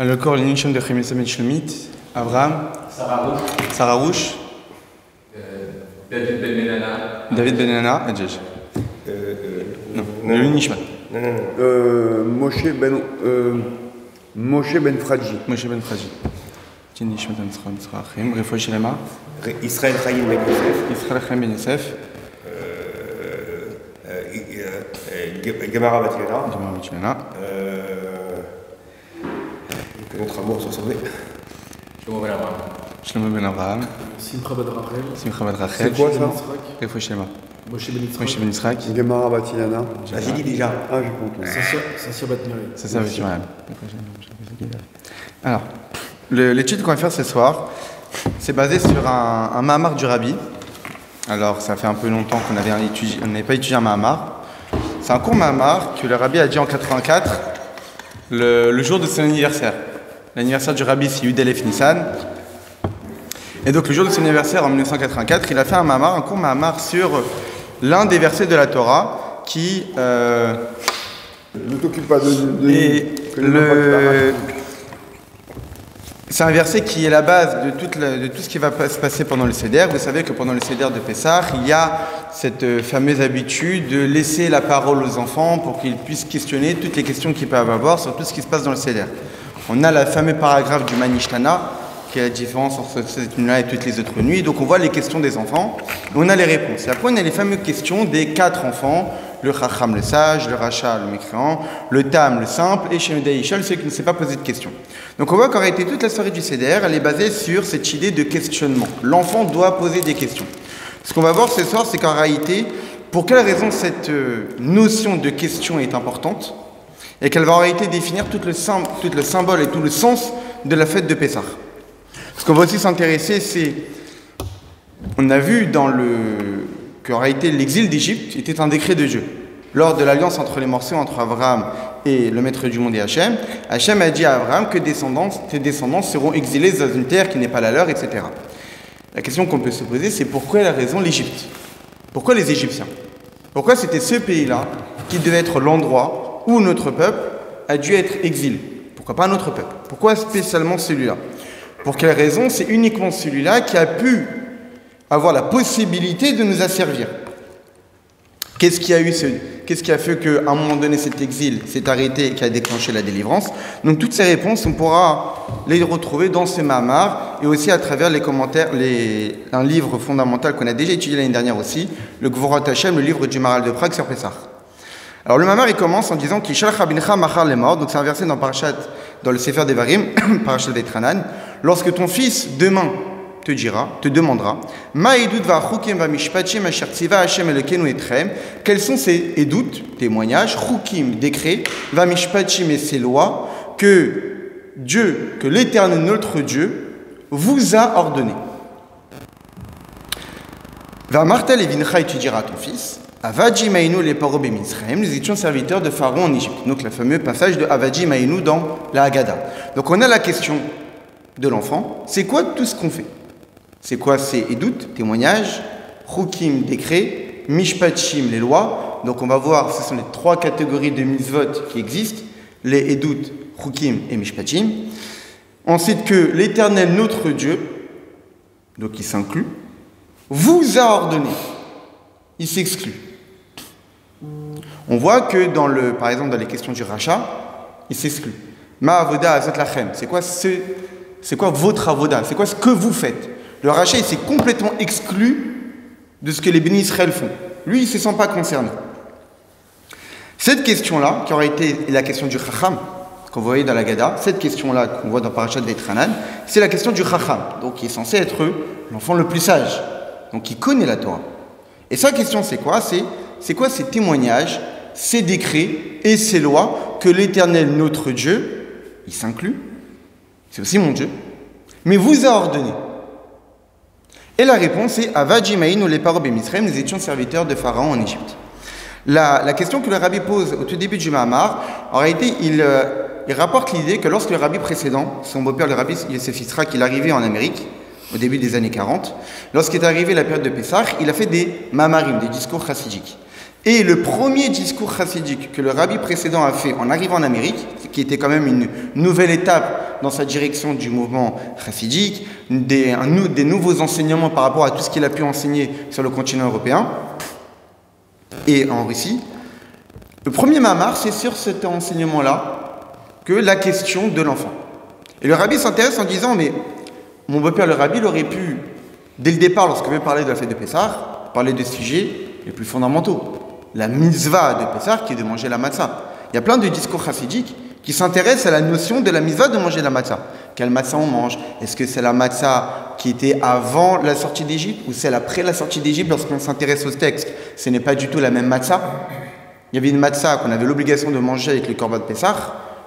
Le corps, le Nishem de Chemisem et Shlomit, Abraham, Sarah Rouche, David Benana, Adjej. Non, le Nishma. Moshe Ben Fradji. Moshe Ben Fradji. Nishma Ben Srachim, Refoua Shelema. Israël Chaim Ben Yosef. Israël Chaim Ben Yosef. Gemara Batilana. Gemara Batilana. Notre amour s'en sauver. Shlomo Ben Abraham. Simcha Ben Rachel. Simcha Ben Rachel. C'est quoi ça? Refoua Shelema. Moshe Ben Yitzhak. Moshe Ben Yitzhak. Gemara Batilana. Ah, j'ai dit déjà. Ah, j'ai compris. Sassia Bat Miriam. C'est ça, oui, alors, l'étude qu'on va faire ce soir, c'est basé sur un Mahamar du Rabbi. Alors, ça fait un peu longtemps qu'on n'avait pas étudié un Mahamar. C'est un court Mahamar que le Rabbi a dit en 84, le jour de son anniversaire. L'anniversaire du Rabbi, c'est Yud Elef Nissan. Et donc, le jour de son anniversaire, en 1984, il a fait un Mahamar, un court Mahamar sur l'un des versets de la Torah qui... Ne t'occupe pas de c'est un verset qui est la base de tout ce qui va se passer pendant le Seder. Vous savez que pendant le Seder de Pessah, il y a cette fameuse habitude de laisser la parole aux enfants pour qu'ils puissent questionner toutes les questions qu'ils peuvent avoir sur tout ce qui se passe dans le Seder. On a le fameux paragraphe du Manishtana, qui est la différence entre cette nuit-là et toutes les autres nuits. Donc on voit les questions des enfants, et on a les réponses. Et après on a les fameuses questions des 4 enfants, le Chacham le sage, le Racha le mécréant, le Tam le simple, et Shemedei Ishal celui qui ne sait pas poser de questions. Donc on voit qu'en réalité toute la soirée du Seder, elle est basée sur cette idée de questionnement. L'enfant doit poser des questions. Ce qu'on va voir ce soir, c'est qu'en réalité, pour quelle raison cette notion de question est importante, et qu'elle va en réalité définir tout le symbole et tout le sens de la fête de Pessah. Ce qu'on va aussi s'intéresser, c'est, on a vu qu'en réalité l'exil d'Égypte était un décret de Dieu. Lors de l'alliance entre les morceaux entre Abraham et le maître du monde et Hachem, Hachem a dit à Abraham que tes descendants seront exilés dans une terre qui n'est pas la leur, etc. La question qu'on peut se poser, c'est pourquoi la raison l'Égypte? Pourquoi les Égyptiens? Pourquoi c'était ce pays-là qui devait être l'endroit où notre peuple a dû être exilé? Pourquoi pas un autre peuple? Pourquoi spécialement celui-là? Pour quelle raison? C'est uniquement celui-là qui a pu avoir la possibilité de nous asservir. Qu'est-ce qui a fait qu'à un moment donné cet exil s'est arrêté et qui a déclenché la délivrance? Donc toutes ces réponses, on pourra les retrouver dans ce Mahamar et aussi à travers les commentaires, un livre fondamental qu'on a déjà étudié l'année dernière aussi, le Gvorot Hashem, le livre du Maharal de Prague sur Pessah. Alors le Mahamar il commence en disant qu'il Shalach Rabincha Machar Lemor, donc c'est un verset dans le Sefer Devarim, Parashat Veitranan, lorsque ton fils demain te demandera, Ma edut va'chukim va'mishpatim asher tziva Hashem Elokeinu etrem, quels sont ces edut, témoignages, chukim, décrets, va'mishpatim et ses lois, que l'Éternel, notre Dieu, vous a ordonné. Va'marta levincha, et tu diras à ton fils, Avadji Maïnou les paro b'Mitzrayim, nous étions serviteurs de Pharaon en Égypte. Donc le fameux passage de Avadji Maïnou dans la Haggadah. Donc on a la question de l'enfant, c'est quoi tout ce qu'on fait? C'est quoi ces edut, témoignages, chukim, décrets, mishpachim, les lois. Donc on va voir, ce sont les 3 catégories de mitzvot qui existent, les edut, chukim et mishpachim. Ensuite que l'Éternel, notre Dieu, donc il s'inclut, vous a ordonné, il s'exclut. On voit que par exemple dans les questions du rachat, il s'exclut. Ma avoda azot lachem, c'est quoi votre avoda? C'est quoi ce que vous faites? Le rachat, il s'est complètement exclu de ce que les bénis Israël font. Lui, il ne se sent pas concerné. Cette question-là, qui aurait été la question du Chacham, qu'on voyait dans la Gada, cette question-là qu'on voit dans Parashat Veitranan, c'est la question du Chacham, donc qui est censé être l'enfant le plus sage, donc qui connaît la Torah. Et sa question, c'est quoi? C'est quoi ces témoignages, ces décrets et ces lois que l'Éternel, notre Dieu, il s'inclut, c'est aussi mon Dieu, mais vous a ordonné. Et la réponse est Avadji Maïnou les paro b'Mitzrayim, nous étions serviteurs de Pharaon en Égypte. La question que le Rabbi pose au tout début du Mahamar, en réalité, il rapporte l'idée que lorsque le Rabbi précédent, son beau-père le Rabbi Yosef Yitzhak, il arrivait en Amérique, au début des années 40, lorsqu'est arrivée la période de Pessah, il a fait des mamarim, des discours chassidiques. Et le premier discours chassidique que le Rabbi précédent a fait en arrivant en Amérique, qui était quand même une nouvelle étape dans sa direction du mouvement chassidique, des nouveaux enseignements par rapport à tout ce qu'il a pu enseigner sur le continent européen et en Russie. Le premier mamar, c'est sur cet enseignement-là que la question de l'enfant. Et le rabbi s'intéresse en disant, mais mon beau-père le rabbi, il aurait pu, dès le départ, lorsqu'il veut parler de la fête de Pessah, parler des sujets les plus fondamentaux. La mitzvah de Pessah qui est de manger la matzah. Il y a plein de discours chassidiques qui s'intéressent à la notion de la mitzvah de manger la matzah. Quelle matzah on mange? Est-ce que c'est la matzah qui était avant la sortie d'Égypte ou celle après la sortie d'Égypte? Lorsqu'on s'intéresse au texte, ce n'est pas du tout la même matzah. Il y avait une matzah qu'on avait l'obligation de manger avec le korban de Pessah,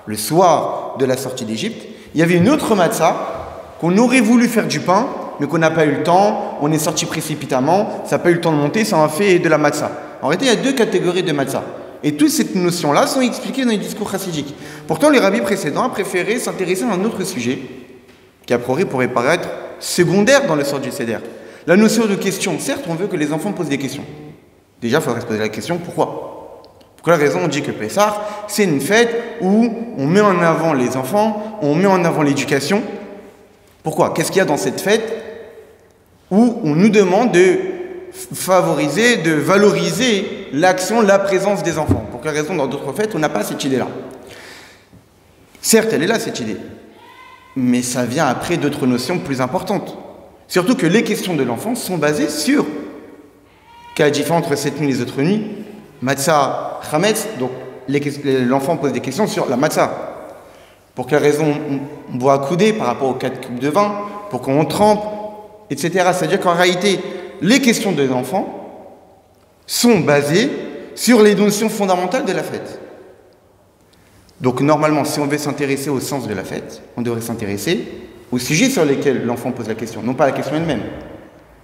le soir de la sortie d'Égypte. Il y avait une autre matzah qu'on aurait voulu faire du pain, mais qu'on n'a pas eu le temps, on est sorti précipitamment, ça n'a pas eu le temps de monter, ça en fait de la matzah. En réalité, il y a deux catégories de matzah. Et toutes ces notions-là sont expliquées dans les discours chassidiques. Pourtant, les rabbis précédents ont préféré s'intéresser à un autre sujet, qui a priori pourrait paraître secondaire dans le sort du Seder. La notion de question. Certes, on veut que les enfants posent des questions. Déjà, il faudrait se poser la question, pourquoi? Pour quelle raison on dit que Pessah, c'est une fête où on met en avant les enfants, on met en avant l'éducation. Pourquoi? Qu'est-ce qu'il y a dans cette fête où on nous demande de favoriser, de valoriser l'action, la présence des enfants? Pour quelle raison dans d'autres fêtes on n'a pas cette idée-là? Certes, elle est là cette idée, mais ça vient après d'autres notions plus importantes. Surtout que les questions de l'enfant sont basées sur quelle est la différence entre cette nuit et les autres nuits, matzah, chametz, donc l'enfant pose des questions sur la matzah. Pour quelle raison on boit à coudée par rapport aux 4 cubes de vin, pourquoi on trempe, etc. C'est-à-dire qu'en réalité, les questions des enfants sont basées sur les notions fondamentales de la fête. Donc normalement, si on veut s'intéresser au sens de la fête, on devrait s'intéresser aux sujets sur lesquels l'enfant pose la question, non pas à la question elle-même.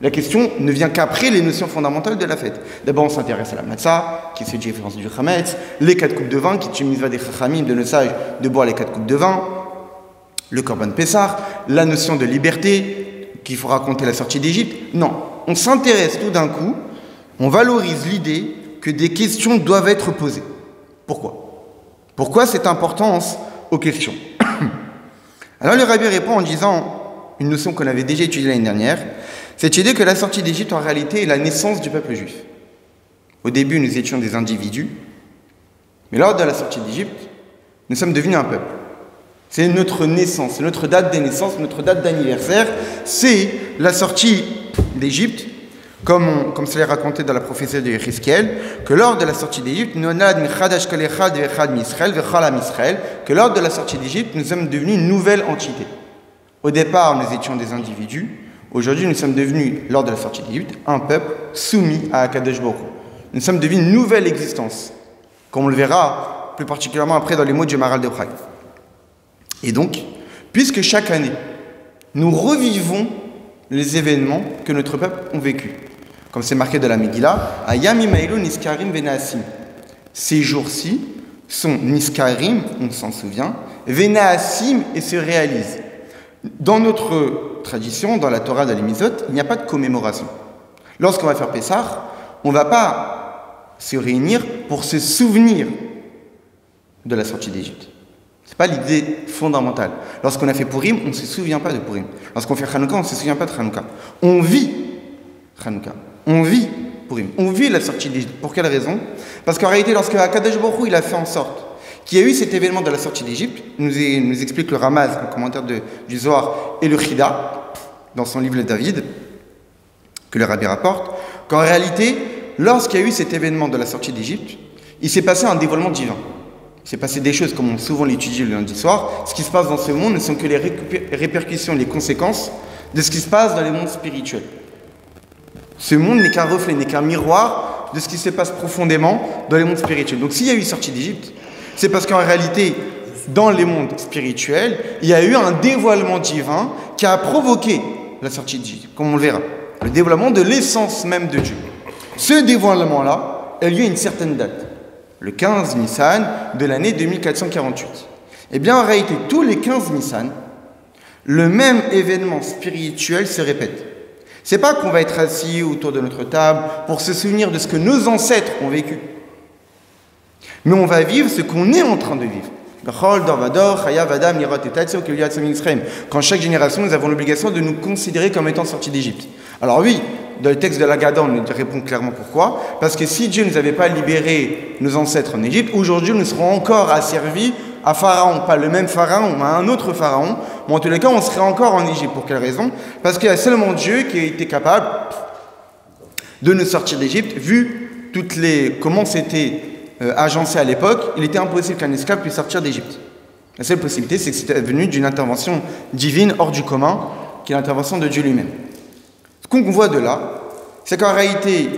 La question ne vient qu'après les notions fondamentales de la fête. D'abord, on s'intéresse à la matzah, qui est cette différence du chametz, les 4 coupes de vin, qui est une mitzvah des chachamim, de nos sages, de boire les 4 coupes de vin, le korban Pessah, la notion de liberté, qu'il faut raconter la sortie d'Égypte. Non, on s'intéresse tout d'un coup, on valorise l'idée que des questions doivent être posées. Pourquoi? Pourquoi cette importance aux questions? Alors le rabbi répond en disant une notion qu'on avait déjà étudiée l'année dernière, cette idée que la sortie d'Égypte en réalité est la naissance du peuple juif. Au début, nous étions des individus, mais lors de la sortie d'Égypte, nous sommes devenus un peuple. C'est notre naissance, c'est notre date de naissance, notre date d'anniversaire, c'est la sortie d'Égypte, comme cela est raconté dans la prophétie de Yézéchiel, que lors de la sortie d'Égypte, que lors de la sortie d'Égypte, nous sommes devenus une nouvelle entité. Au départ, nous étions des individus. Aujourd'hui, nous sommes devenus, lors de la sortie d'Égypte, un peuple soumis à Akadosh Baruch Hu. Nous sommes devenus une nouvelle existence, comme on le verra plus particulièrement après dans les mots du Maharal de Prague. Et donc, puisque chaque année, nous revivons les événements que notre peuple a vécu, comme c'est marqué dans la Megillah, Ayam Imaïlo Niskarim Venaasim. Ces jours-ci sont Niskarim, on s'en souvient, Venaasim et se réalisent. Dans notre tradition, dans la Torah de l'Emizot, il n'y a pas de commémoration. Lorsqu'on va faire Pessah, on ne va pas se réunir pour se souvenir de la sortie d'Égypte. Ce n'est pas l'idée fondamentale. Lorsqu'on a fait Purim, on ne se souvient pas de Purim. Lorsqu'on fait Hanouka, on ne se souvient pas de Hanouka. On vit Hanouka. On vit Purim. On vit la sortie d'Égypte. Pour quelle raison? Parce qu'en réalité, lorsque Akadosh Baruch Hu, il a fait en sorte qu'il y a eu cet événement de la sortie d'Égypte, nous explique le Ramaz, le commentaire du Zohar, et le Chida, dans son livre Le David, que le Rabbi rapporte, qu'en réalité, lorsqu'il y a eu cet événement de la sortie d'Égypte, il s'est passé un dévoilement divin. Il s'est passé des choses, comme on souvent l'étudie le lundi soir. Ce qui se passe dans ce monde ne sont que les répercussions, les conséquences de ce qui se passe dans les mondes spirituels. Ce monde n'est qu'un reflet, n'est qu'un miroir de ce qui se passe profondément dans les mondes spirituels. Donc s'il y a eu sortie d'Égypte, c'est parce qu'en réalité, dans les mondes spirituels, il y a eu un dévoilement divin qui a provoqué la sortie d'Égypte, comme on le verra. Le dévoilement de l'essence même de Dieu. Ce dévoilement-là a lieu à une certaine date, le 15 Nissan de l'année 2448. Eh bien, en réalité, tous les 15 Nissan, le même événement spirituel se répète. C'est pas qu'on va être assis autour de notre table pour se souvenir de ce que nos ancêtres ont vécu. Mais on va vivre ce qu'on est en train de vivre. Quand chaque génération, nous avons l'obligation de nous considérer comme étant sortis d'Égypte. Alors oui, dans le texte de l'Agada, on nous répond clairement pourquoi. Parce que si Dieu ne nous avait pas libéré nos ancêtres en Égypte, aujourd'hui nous serons encore asservis à Pharaon, pas le même Pharaon, mais à un autre Pharaon. Mais en tous les cas, on serait encore en Égypte. Pour quelle raison? Parce qu'il y a seulement Dieu qui a été capable de nous sortir d'Égypte, vu comment c'était agencé à l'époque. Il était impossible qu'un esclave puisse sortir d'Égypte. La seule possibilité, c'est que c'était venu d'une intervention divine hors du commun, qui est l'intervention de Dieu lui-même. Ce qu'on voit de là, c'est qu'en réalité,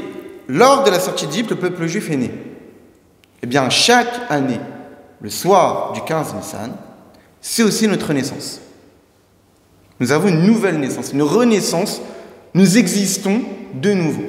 lors de la sortie d'Égypte, le peuple juif est né. Eh bien, chaque année, le soir du 15 Nissan, c'est aussi notre naissance. Nous avons une nouvelle naissance, une renaissance. Nous existons de nouveau.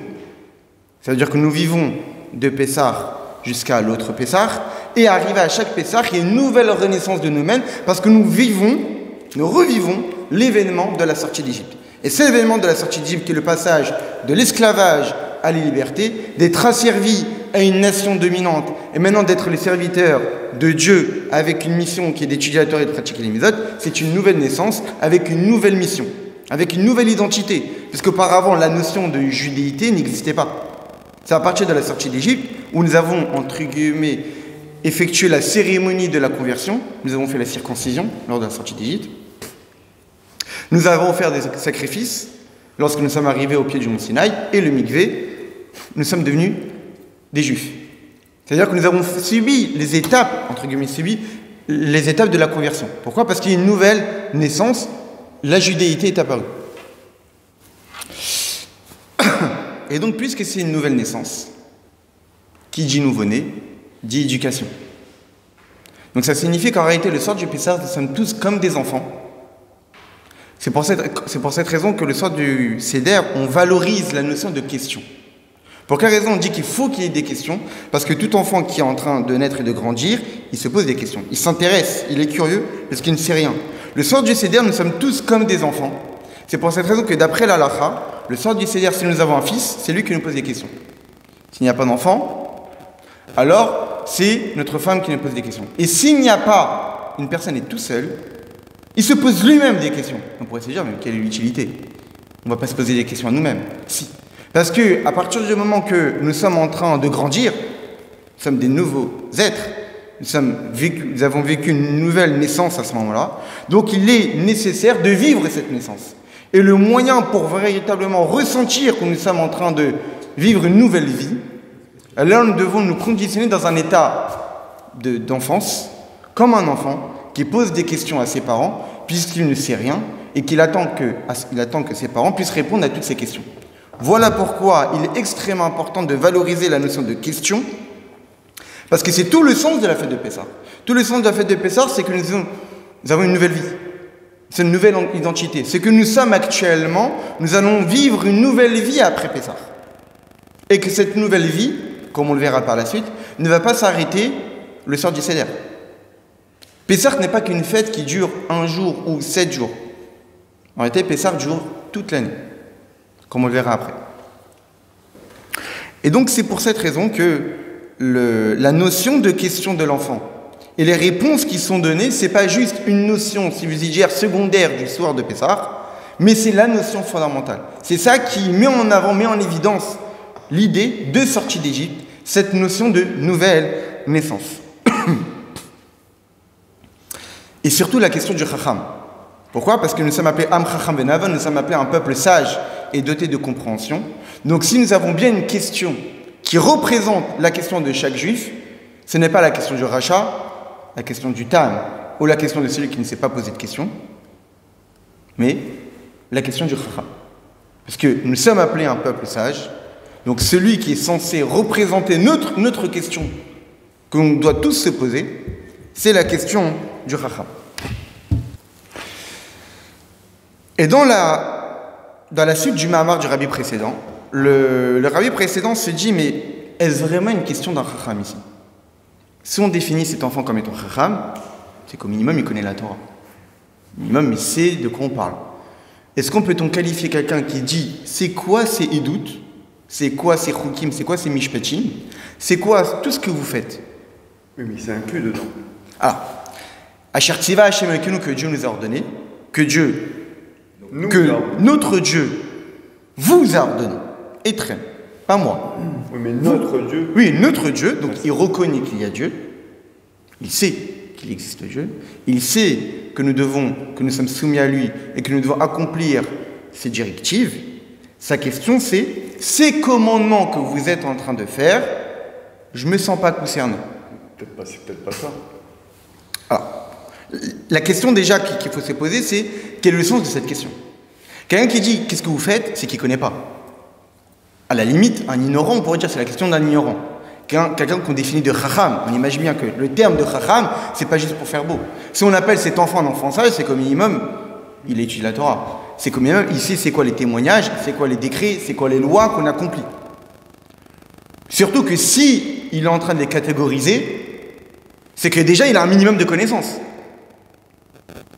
Ça veut dire que nous vivons de Pessah jusqu'à l'autre Pessah, et arrivé à chaque Pessah, il y a une nouvelle renaissance de nous-mêmes, parce que nous revivons l'événement de la sortie d'Égypte. Et cet événement de la sortie d'Égypte, qui est le passage de l'esclavage à la liberté, d'être asservi à une nation dominante, et maintenant d'être les serviteurs de Dieu avec une mission qui est d'étudier la Torah et de pratiquer les mitzvot, c'est une nouvelle naissance avec une nouvelle mission, avec une nouvelle identité. Parce qu'auparavant, la notion de judéité n'existait pas. C'est à partir de la sortie d'Égypte où nous avons, entre guillemets, effectué la cérémonie de la conversion. Nous avons fait la circoncision lors de la sortie d'Égypte. Nous avons offert des sacrifices lorsque nous sommes arrivés au pied du mont Sinaï, et le mikvé, nous sommes devenus des juifs. C'est-à-dire que nous avons subi les étapes, entre guillemets, les étapes de la conversion. Pourquoi? Parce qu'il y a une nouvelle naissance, la judéité est apparue. Et donc, puisque c'est une nouvelle naissance, qui dit nouveau-né, dit éducation. Donc ça signifie qu'en réalité, le soir du Pessah, nous sommes tous comme des enfants. C'est pour cette raison que le soir du Seder, on valorise la notion de question. Pour quelle raison on dit qu'il faut qu'il y ait des questions? Parce que tout enfant qui est en train de naître et de grandir, il se pose des questions. Il s'intéresse, il est curieux, parce qu'il ne sait rien. Le soir du Seder, nous sommes tous comme des enfants. C'est pour cette raison que d'après l'Halakha, le soir du Seder, si nous avons un fils, c'est lui qui nous pose des questions. S'il n'y a pas d'enfant, alors c'est notre femme qui nous pose des questions. Et s'il n'y a pas, une personne est tout seul, il se pose lui-même des questions. On pourrait se dire, mais quelle est l'utilité? On ne va pas se poser des questions à nous-mêmes. Si. Parce que à partir du moment que nous sommes en train de grandir, nous sommes des nouveaux êtres, nous avons vécu une nouvelle naissance à ce moment-là, donc il est nécessaire de vivre cette naissance. Et le moyen pour véritablement ressentir que nous sommes en train de vivre une nouvelle vie, alors nous devons nous conditionner dans un état d'enfance, comme un enfant qui pose des questions à ses parents, puisqu'il ne sait rien, et qu'il attend que ses parents puissent répondre à toutes ces questions. Voilà pourquoi il est extrêmement important de valoriser la notion de question, parce que c'est tout le sens de la fête de Pessah. Tout le sens de la fête de Pessah, c'est que nous avons une nouvelle vie. C'est une nouvelle identité. C'est que nous sommes actuellement, nous allons vivre une nouvelle vie après Pessah. Et que cette nouvelle vie, comme on le verra par la suite, ne va pas s'arrêter le soir du Seder. Pessah n'est pas qu'une fête qui dure un jour ou 7 jours. En réalité, Pessah dure toute l'année, comme on le verra après. Et donc, c'est pour cette raison que la notion de question de l'enfant et les réponses qui sont données, c'est pas juste une notion, si vous y dire, secondaire du soir de Pessah, mais c'est la notion fondamentale. C'est ça qui met en avant, met en évidence l'idée de sortie d'Égypte, cette notion de nouvelle naissance. Et surtout la question du Chacham. Pourquoi? Parce que nous sommes appelés Am Chacham Benavan, nous sommes appelés un peuple sage et doté de compréhension. Donc si nous avons bien une question qui représente la question de chaque juif, ce n'est pas la question du rachat, la question du tam, ou la question de celui qui ne s'est pas posé de questions, mais la question du Chacham. Parce que nous sommes appelés un peuple sage, donc celui qui est censé représenter notre question qu'on doit tous se poser, c'est la question du Chacham. Et dans la suite du Mahamar du rabbi précédent, le rabbi précédent se dit, mais est-ce vraiment une question d'un Chacham ici? Si on définit cet enfant comme étant Chacham, c'est qu'au minimum il connaît la Torah. Au minimum il sait de quoi on parle. Est-ce qu'on peut qualifier quelqu'un qui dit c'est quoi ces Idout, c'est quoi ces Chukim, c'est quoi ces Mishpachim, c'est quoi tout ce que vous faites? Oui, mais c'est inclus dedans. Alors, Asher Tziva Hashem Elokeinu, que Dieu nous a ordonné, que notre Dieu vous a ordonné. Et très, pas moi. Oui, mais notre Dieu. Oui, notre Dieu, donc il reconnaît qu'il y a Dieu, il sait qu'il existe Dieu, il sait que nous sommes soumis à lui et que nous devons accomplir ses directives. Sa question c'est, ces commandements que vous êtes en train de faire, je ne me sens pas concerné. C'est peut-être pas ça. Alors, la question déjà qu'il faut se poser, c'est quel est le sens de cette question? Quelqu'un qui dit qu'est-ce que vous faites, c'est qu'il ne connaît pas. À la limite, un ignorant, on pourrait dire c'est la question d'un ignorant. Quelqu'un qu'on définit de chacham, on imagine bien que le terme de chacham, c'est pas juste pour faire beau. Si on appelle cet enfant un enfant sage, c'est qu'au minimum, il étudie la Torah. C'est qu'au minimum, il sait c'est quoi les témoignages, c'est quoi les décrets, c'est quoi les lois qu'on accomplit. Surtout que si il est en train de les catégoriser, c'est que déjà il a un minimum de connaissances.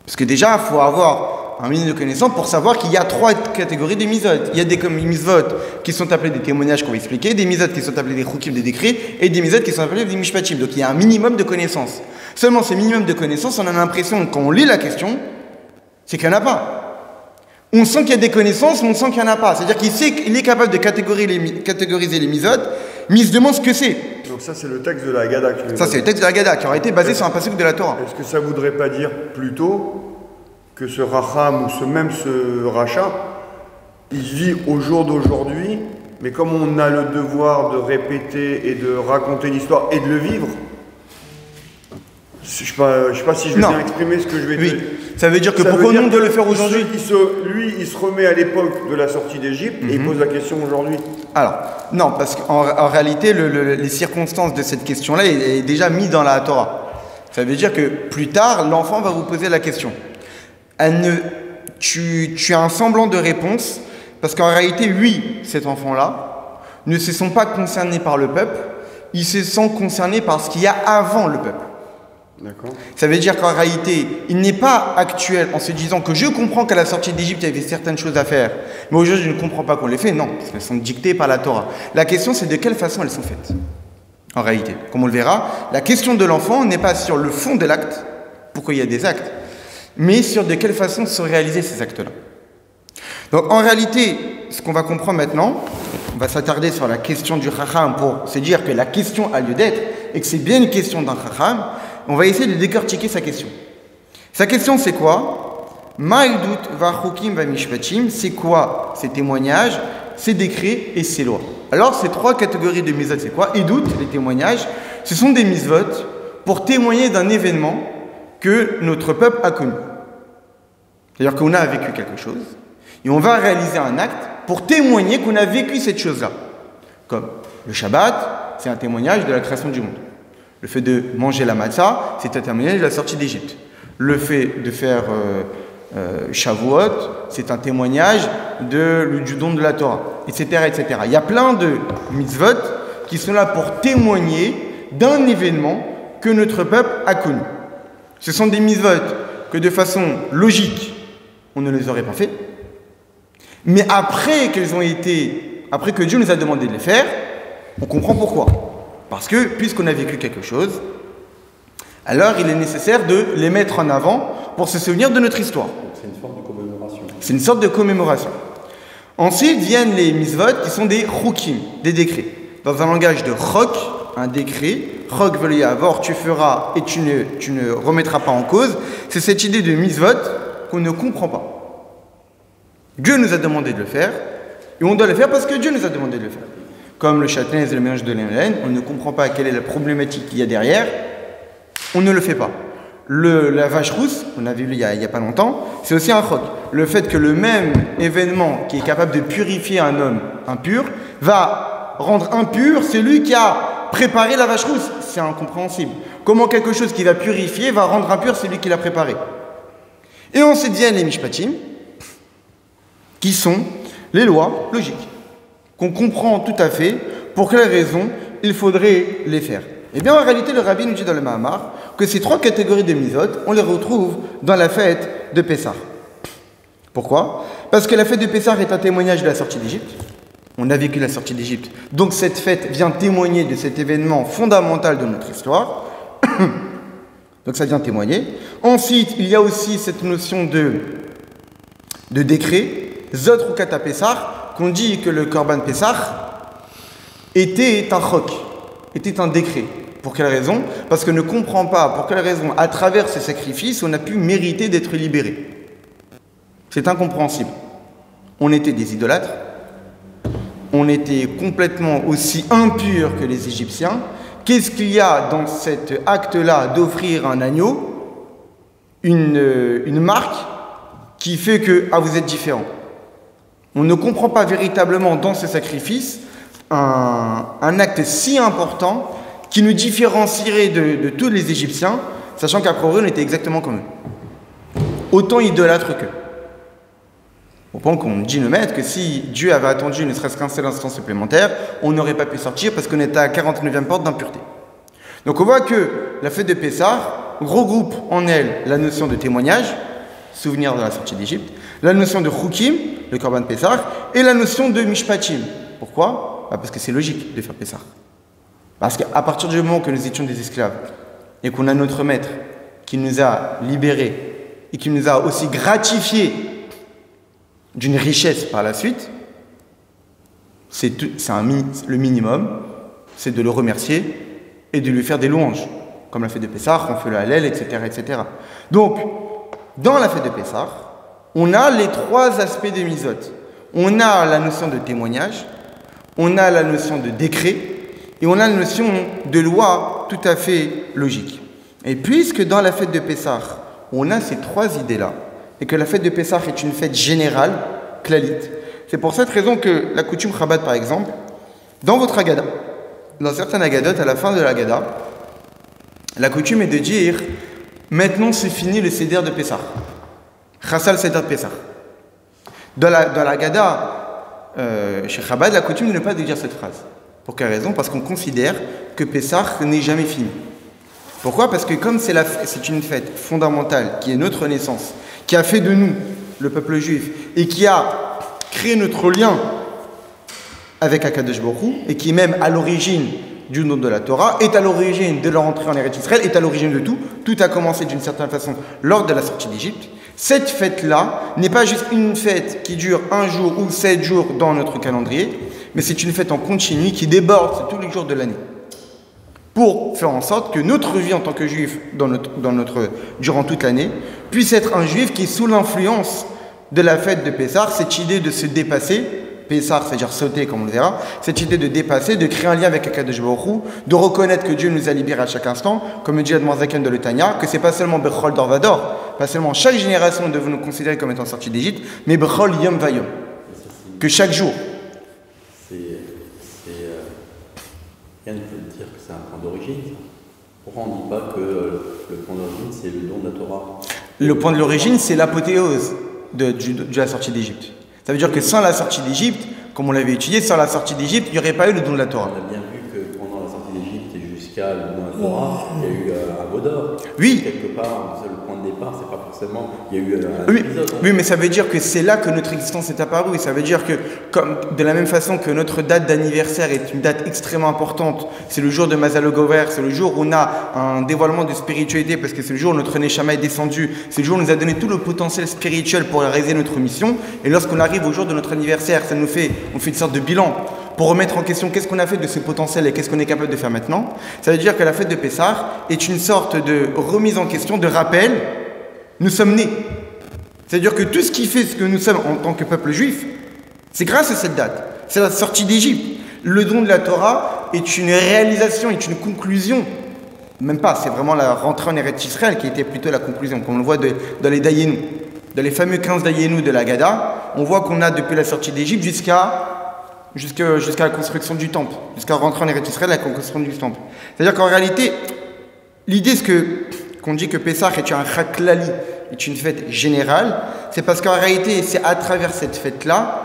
Parce que déjà, il faut avoir un minimum de connaissances pour savoir qu'il y a 3 catégories de mitzvot. Il y a des mitzvot qui sont appelés des témoignages qu'on va expliquer, des mitzvot qui sont appelés des chukim, des décrets, et des mitzvot qui sont appelés des mishpatim. Donc il y a un minimum de connaissances. Seulement ces minimums de connaissances, on a l'impression, quand on lit la question, c'est qu'il n'y en a pas. On sent qu'il y a des connaissances, mais on sent qu'il n'y en a pas. C'est-à-dire qu'il sait qu'il est capable de catégoriser les mitzvot, mais il se demande ce que c'est. Donc ça, c'est le texte de la Haggadah. Ça, c'est le texte de la Haggadah, qui aurait été basé sur un passage de la Torah. Est-ce que ça voudrait pas dire plutôt que ce racham ou ce rachat, il vit au jour d'aujourd'hui, mais comme on a le devoir de répéter et de raconter l'histoire et de le vivre, je sais pas si je vais bien exprimer ce que je vais dire. Ça veut dire que pourquoi nous de le faire aujourd'hui? Lui, il se remet à l'époque de la sortie d'Égypte et il pose la question aujourd'hui. Alors, non, parce qu'en réalité, les circonstances de cette question-là est déjà mis dans la Torah. Ça veut dire que plus tard, l'enfant va vous poser la question. Tu as un semblant de réponse, parce qu'en réalité, oui, cet enfant-là ne se sent pas concerné par le peuple, il se sent concerné par ce qu'il y a avant le peuple. D'accord. Ça veut dire qu'en réalité, il n'est pas actuel en se disant que je comprends qu'à la sortie d'Égypte, il y avait certaines choses à faire, mais aujourd'hui, je ne comprends pas qu'on les fait. Non, parce qu'elles sont dictées par la Torah. La question, c'est de quelle façon elles sont faites. En réalité, comme on le verra, la question de l'enfant n'est pas sur le fond de l'acte, pourquoi il y a des actes, mais sur de quelle façon sont réalisés ces actes-là. Donc en réalité, ce qu'on va comprendre maintenant, on va s'attarder sur la question du chacham pour se dire que la question a lieu d'être et que c'est bien une question d'un chacham. On va essayer de décortiquer sa question. Sa question c'est quoi? Ma'idut v'chukim v'mishpatim, c'est quoi ces témoignages, ces décrets et ces lois? Alors ces 3 catégories de mitzvot, c'est quoi? Idut, les témoignages, ce sont des mitzvot pour témoigner d'un événement que notre peuple a connu. C'est-à-dire qu'on a vécu quelque chose, et on va réaliser un acte pour témoigner qu'on a vécu cette chose-là. Comme le Shabbat, c'est un témoignage de la création du monde. Le fait de manger la matzah, c'est un témoignage de la sortie d'Égypte. Le fait de faire Shavuot, c'est un témoignage du don de la Torah, etc., etc. Il y a plein de mitzvot qui sont là pour témoigner d'un événement que notre peuple a connu. Ce sont des mitzvot que de façon logique, on ne les aurait pas fait. Mais après que Dieu nous a demandé de les faire, on comprend pourquoi. Parce que, puisqu'on a vécu quelque chose, alors il est nécessaire de les mettre en avant pour se souvenir de notre histoire. C'est une sorte de commémoration. C'est une sorte de commémoration. Ensuite viennent les mitzvot qui sont des chukim, des décrets. Dans un langage de chok, un décret, chok veut dire avoir, tu feras et tu ne remettras pas en cause. C'est cette idée de mitzvot qu'on ne comprend pas. Dieu nous a demandé de le faire, et on doit le faire parce que Dieu nous a demandé de le faire. Comme le châtelain et le mélange de laine, on ne comprend pas quelle est la problématique qu'il y a derrière, on ne le fait pas. La vache rousse, on a vu il y a pas longtemps, c'est aussi un chok. Le fait que le même événement qui est capable de purifier un homme impur va rendre impur celui qui a préparé la vache rousse. C'est incompréhensible. Comment quelque chose qui va purifier va rendre impur celui qui l'a préparé? Et ensuite viennent les mishpatim, qui sont les lois logiques, qu'on comprend tout à fait pour quelles raisons il faudrait les faire. Eh bien, en réalité, le rabbi nous dit dans le Mahamar que ces 3 catégories de mitzvot, on les retrouve dans la fête de Pessah. Pourquoi? Parce que la fête de Pessah est un témoignage de la sortie d'Égypte. On a vécu la sortie d'Égypte. Donc cette fête vient témoigner de cet événement fondamental de notre histoire. Donc ça vient témoigner. Ensuite, il y a aussi cette notion de décret, Zot Rukat Pessah, qu'on dit que le Korban Pessah était un chok, était un décret. Pour quelle raison? Parce qu'on ne comprend pas pour quelle raison, à travers ce sacrifice, on a pu mériter d'être libéré. C'est incompréhensible. On était des idolâtres, on était complètement aussi impurs que les Égyptiens. Qu'est-ce qu'il y a dans cet acte-là d'offrir un agneau, une marque qui fait que vous êtes différents? On ne comprend pas véritablement dans ce sacrifice un acte si important qui nous différencierait de tous les Égyptiens, sachant qu'à priori on était exactement comme eux. Autant idolâtres qu'eux. Au point qu'on dit le maître que si Dieu avait attendu ne serait-ce qu'un seul instant supplémentaire, on n'aurait pas pu sortir parce qu'on était à 49e porte d'impureté. Donc on voit que la fête de Pessah regroupe en elle la notion de témoignage, souvenir de la sortie d'Égypte, la notion de Chukim, le Korban Pessah, et la notion de Mishpatim. Pourquoi? Parce que c'est logique de faire Pessah. Parce qu'à partir du moment que nous étions des esclaves et qu'on a notre maître qui nous a libérés et qui nous a aussi gratifiés d'une richesse par la suite, le minimum, c'est de le remercier et de lui faire des louanges. Comme la fête de Pessah, on fait le Hallel, etc., etc. Donc, dans la fête de Pessah, on a les trois aspects des Mizot. On a la notion de témoignage, on a la notion de décret, et on a la notion de loi tout à fait logique. Et puisque dans la fête de Pessah, on a ces trois idées-là, et que la fête de Pessah est une fête générale, klalite, c'est pour cette raison que la coutume Chabad, par exemple, dans votre Agada, dans certaines Agadotes, à la fin de l'Agada, la coutume est de dire « Maintenant c'est fini le Seder de Pessah ». Chassal Seder de Pessah. Dans l'Agada, chez Chabad, la coutume n'est pas de dire cette phrase. Pour quelle raison? Parce qu'on considère que Pessah n'est jamais fini. Pourquoi? Parce que comme c'est une fête fondamentale, qui est notre naissance, qui a fait de nous, le peuple juif, et qui a créé notre lien avec Akadosh Baruch Hu, et qui est même à l'origine du nom de la Torah, est à l'origine de leur entrée en Eretz Israël, est à l'origine de tout. Tout a commencé d'une certaine façon lors de la sortie d'Égypte. Cette fête-là n'est pas juste une fête qui dure 1 jour ou 7 jours dans notre calendrier, mais c'est une fête en continu qui déborde tous les jours de l'année. Pour faire en sorte que notre vie en tant que juif durant toute l'année puisse être un juif qui est sous l'influence de la fête de Pessah, cette idée de se dépasser, Pessah c'est-à-dire sauter comme on le verra, cette idée de dépasser, de créer un lien avec Akadosh Baruch Hu, de reconnaître que Dieu nous a libérés à chaque instant, comme le dit Admor Zaken de l'Etania, que c'est pas seulement Bechol Dorvador, pas seulement chaque génération devait nous considérer comme étant sortis d'Égypte, mais Bechol Yom Vayom, que chaque jour. Rien ne peut dire que c'est un point d'origine. Pourquoi on ne dit pas que le point d'origine, c'est le don de la Torah? Le point de l'origine, c'est l'apothéose de la sortie d'Égypte. Ça veut dire que sans la sortie d'Égypte, comme on l'avait étudié, sans la sortie d'Égypte, il n'y aurait pas eu le don de la Torah. On a bien vu que pendant la sortie d'Égypte et jusqu'à le don de la Torah, il y a eu un Vaudor. Oui. Quelque part, le point de départ, c'est pas forcément. Il y a eu un oui. épisode. Oui, mais ça veut dire que c'est là que notre existence est apparue. Et ça veut dire que, comme de la même façon que notre date d'anniversaire est une date extrêmement importante, c'est le jour de Mazal Gover, c'est le jour où on a un dévoilement de spiritualité, parce que c'est le jour où notre Neshama est descendu, c'est le jour où on nous a donné tout le potentiel spirituel pour réaliser notre mission. Et lorsqu'on arrive au jour de notre anniversaire, on fait une sorte de bilan pour remettre en question qu'est-ce qu'on a fait de ce potentiel et qu'est-ce qu'on est capable de faire maintenant. Ça veut dire que la fête de Pessah est une sorte de remise en question, de rappel. Nous sommes nés. C'est-à-dire que tout ce qui fait ce que nous sommes en tant que peuple juif, c'est grâce à cette date. C'est la sortie d'Égypte. Le don de la Torah est une réalisation, est une conclusion. Même pas, c'est vraiment la rentrée en Eretz Israël qui était plutôt la conclusion, comme on le voit dans les Dayenu. Dans les fameux 15 Dayenu de la Gada, on voit qu'on a depuis la sortie d'Égypte jusqu'à la construction du temple, jusqu'à rentrer en Eretz Israël, la construction du temple. C'est-à-dire qu'en réalité, l'idée qu'on dit que Pessah est un chaklali, est une fête générale, c'est parce qu'en réalité, c'est à travers cette fête-là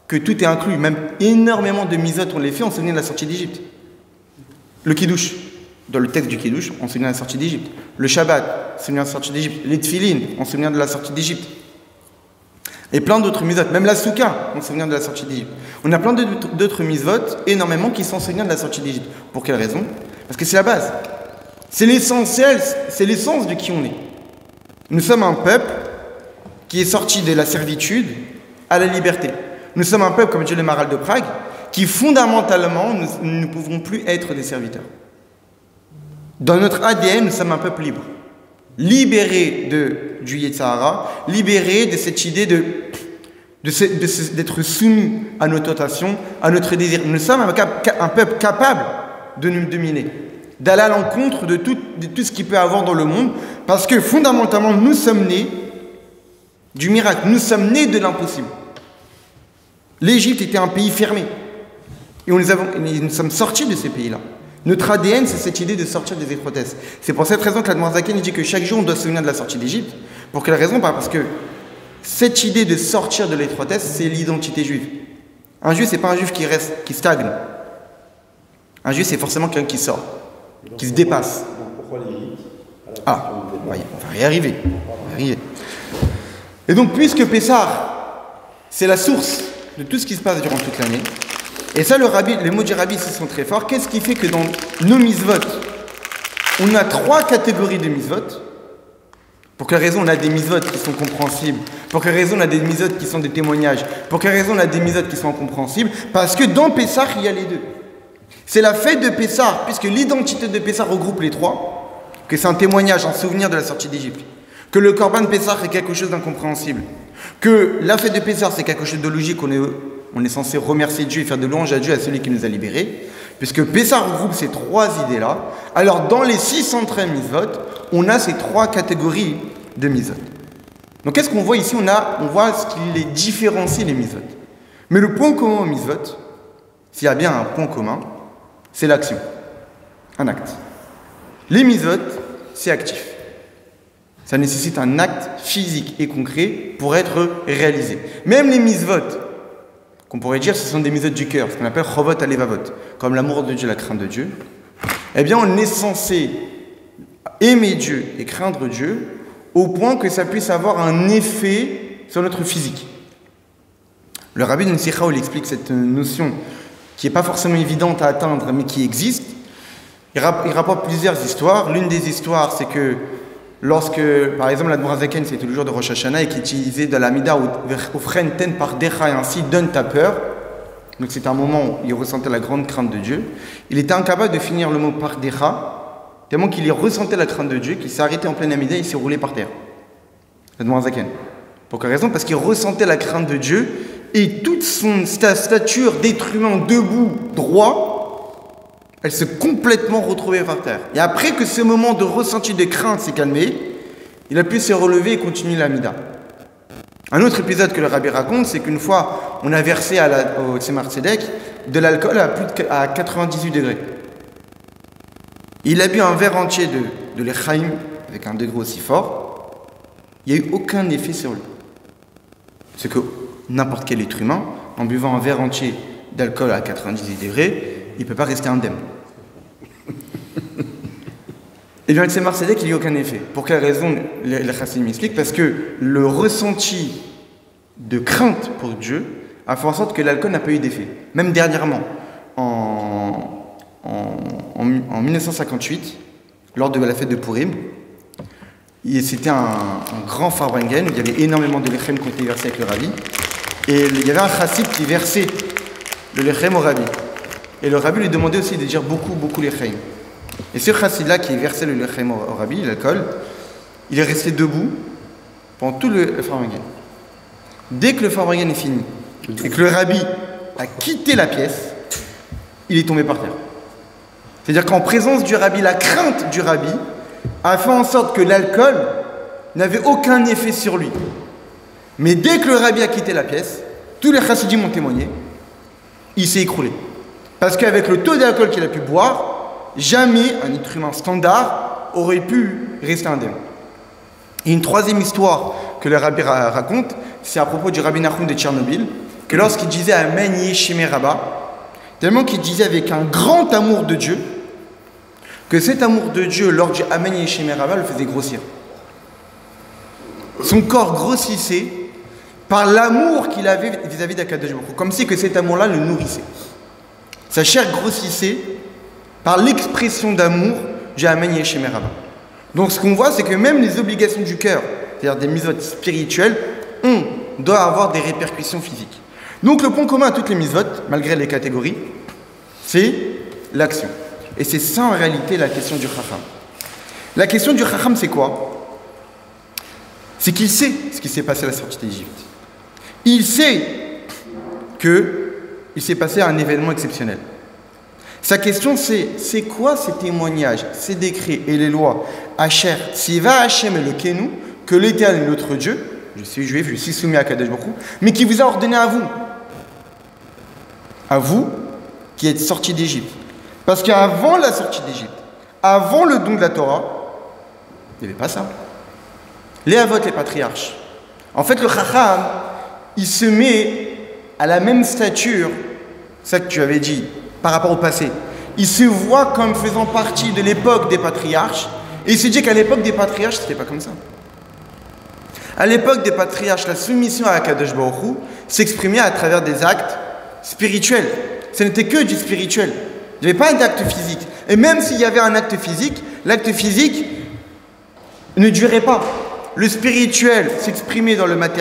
que tout est inclus. Même énormément de misot, on les fait en souvenir de la sortie d'Égypte. Le Kiddush, dans le texte du Kiddush, on se souvient de la sortie d'Égypte. Le Shabbat, on se souvient de la sortie d'Égypte. Les Tfilin, on se souvient de la sortie d'Égypte. Et plein d'autres misot, même la Souka, on se souvient de la sortie d'Égypte. On a plein d'autres misot, énormément, qui s'en souviennent de la sortie d'Égypte. Pour quelle raison? Parce que c'est la base. C'est l'essentiel, c'est l'essence de qui on est. Nous sommes un peuple qui est sorti de la servitude à la liberté. Nous sommes un peuple, comme dit le Maral de Prague, qui fondamentalement, nous ne pouvons plus être des serviteurs. Dans notre ADN, nous sommes un peuple libre. Libéré du Yetzirah, libéré de cette idée d'être soumis à nos tentations, à notre désir. Nous sommes un peuple capable de nous dominer, d'aller à l'encontre de tout ce qu'il peut y avoir dans le monde, parce que fondamentalement, nous sommes nés du miracle, nous sommes nés de l'impossible. L'Égypte était un pays fermé, et nous sommes sortis de ces pays-là. Notre ADN, c'est cette idée de sortir des étroitesses. C'est pour cette raison que l'Admor Zaken dit que chaque jour, on doit se souvenir de la sortie d'Égypte. Pour quelle raison? Parce que cette idée de sortir de l'étroitesse, c'est l'identité juive. Un juif, c'est pas un juif qui stagne. Un juif, c'est forcément quelqu'un qui sort, qui se dépasse. Pourquoi l'Égypte? Ah, on va y arriver. Et donc, puisque Pessah, c'est la source de tout ce qui se passe durant toute l'année, et ça, les mots du Rabbi ici sont très forts. Qu'est-ce qui fait que dans nos mitzvot, on a 3 catégories de mitzvot? Pour quelle raison on a des mitzvot qui sont compréhensibles? Pour quelle raison on a des mitzvot qui sont des témoignages? Pour quelle raison on a des mitzvot qui sont incompréhensibles? Parce que dans Pessah, il y a les deux. C'est la fête de Pessah, puisque l'identité de Pessah regroupe les 3, que c'est un témoignage, un souvenir de la sortie d'Égypte, que le Korban Pessah est quelque chose d'incompréhensible, que la fête de Pessah c'est quelque chose de logique, on est censé remercier Dieu et faire de louange à Dieu, à celui qui nous a libérés, puisque Pessah regroupe ces 3 idées-là. Alors dans les 613 mitzvot, on a ces 3 catégories de mitzvot. Donc qu'est-ce qu'on voit ici? On voit ce qui les différencie, les mitzvot. Mais le point commun aux mitzvot, s'il y a bien un point commun, c'est l'action, un acte. Les mitzvot, c'est actif. Ça nécessite un acte physique et concret pour être réalisé. Même les mitzvot, qu'on pourrait dire, ce sont des mitzvot du cœur, ce qu'on appelle chovot alevavot, comme l'amour de Dieu, la crainte de Dieu. Eh bien, on est censé aimer Dieu et craindre Dieu au point que ça puisse avoir un effet sur notre physique. Le Rabbi de Nsicha, il explique cette notion qui n'est pas forcément évidente à atteindre, mais qui existe. Il rapporte plusieurs histoires. L'une des histoires, c'est que lorsque, par exemple, l'Admor Zaken, c'était le jour de Rosh Hashanah, et qui utilisait de la mida ou fren ten par decha, et ainsi donne ta peur. Donc c'est un moment où il ressentait la grande crainte de Dieu. Il était incapable de finir le mot par decha, tellement qu'il y ressentait la crainte de Dieu, qu'il s'est arrêté en pleine amida et il s'est roulé par terre. L'Admor Zaken. Pour quelle raison? Parce qu'il ressentait la crainte de Dieu, et toute sa stature d'être humain debout, droit, elle s'est complètement retrouvée par terre. Et après que ce moment de ressenti de crainte s'est calmé, il a pu se relever et continuer l'amida. Un autre épisode que le Rabbi raconte, c'est qu'une fois, on a versé au Tzemar Tzedek de l'alcool à 98 degrés. Il a bu un verre entier de l'Echaim, avec un degré aussi fort. Il n'y a eu aucun effet sur lui. C'est que n'importe quel être humain, en buvant un verre entier d'alcool à 98 degrés, il ne peut pas rester indemne. Et bien, le Tzemar Tzedek, il n'y a eu aucun effet. Pour quelle raison? Les Chassidim m'expliquent. Parce que le ressenti de crainte pour Dieu a fait en sorte que l'alcool n'a pas eu d'effet. Même dernièrement, en 1958, lors de la fête de Purim, c'était un grand Farbrengen où il y avait énormément de lechem qui ont été versés avec le Rabbi. Et il y avait un chassid qui versait le lechem au Rabbi. Et le Rabbi lui demandait aussi de dire beaucoup lechem. Et ce chassid-là qui versait le lechem au Rabbi, l'alcool, il est resté debout pendant tout le Farbrengen. Dès que le Farbrengen est fini et que le Rabbi a quitté la pièce, il est tombé par terre. C'est-à-dire qu'en présence du Rabbi, la crainte du Rabbi a fait en sorte que l'alcool n'avait aucun effet sur lui. Mais dès que le Rabbi a quitté la pièce, tous les chassidim ont témoigné, il s'est écroulé. Parce qu'avec le taux d'alcool qu'il a pu boire, jamais un être humain standard aurait pu rester indemne. Et une troisième histoire que le Rabbi raconte, c'est à propos du Rabbi Nachum de Tchernobyl, que lorsqu'il disait Amen Yeshime Rabba, tellement qu'il disait avec un grand amour de Dieu, que cet amour de Dieu, lors du Amen Yeshime Rabba, le faisait grossir. Son corps grossissait par l'amour qu'il avait vis-à-vis d'Akadosh Baruch Hu, comme si que cet amour-là le nourrissait. Sa chair grossissait par l'expression d'amour Amen Yeshem Rabba. Donc ce qu'on voit, c'est que même les obligations du cœur, c'est-à-dire des mitzvot spirituelles, doivent avoir des répercussions physiques. Donc le point commun à toutes les mitzvot, malgré les catégories, c'est l'action. Et c'est ça en réalité la question du Chacham. La question du Chacham, c'est quoi? C'est qu'il sait ce qui s'est passé à la sortie d'Égypte. Il sait qu'il s'est passé un événement exceptionnel. Sa question c'est quoi ces témoignages, ces décrets et les lois Asher, Tziva Hashem Elokeinu, que l'Éternel est notre Dieu, je suis juif, je suis soumis à Kadosh Baruch Hu, mais qui vous a ordonné à vous qui êtes sortis d'Égypte. Parce qu'avant la sortie d'Égypte, avant le don de la Torah, il n'y avait pas ça. Les Avot, les patriarches. En fait, le Chacham, il se met à la même stature, ça que tu avais dit, par rapport au passé. Il se voit comme faisant partie de l'époque des patriarches, et il se dit qu'à l'époque des patriarches, c'était pas comme ça. À l'époque des patriarches, la soumission à Akadosh Baruch Hu s'exprimait à travers des actes spirituels. Ce n'était que du spirituel. Il n'y avait pas d'acte physique. Et même s'il y avait un acte physique, l'acte physique ne durait pas. Le spirituel s'exprimait dans le matériel.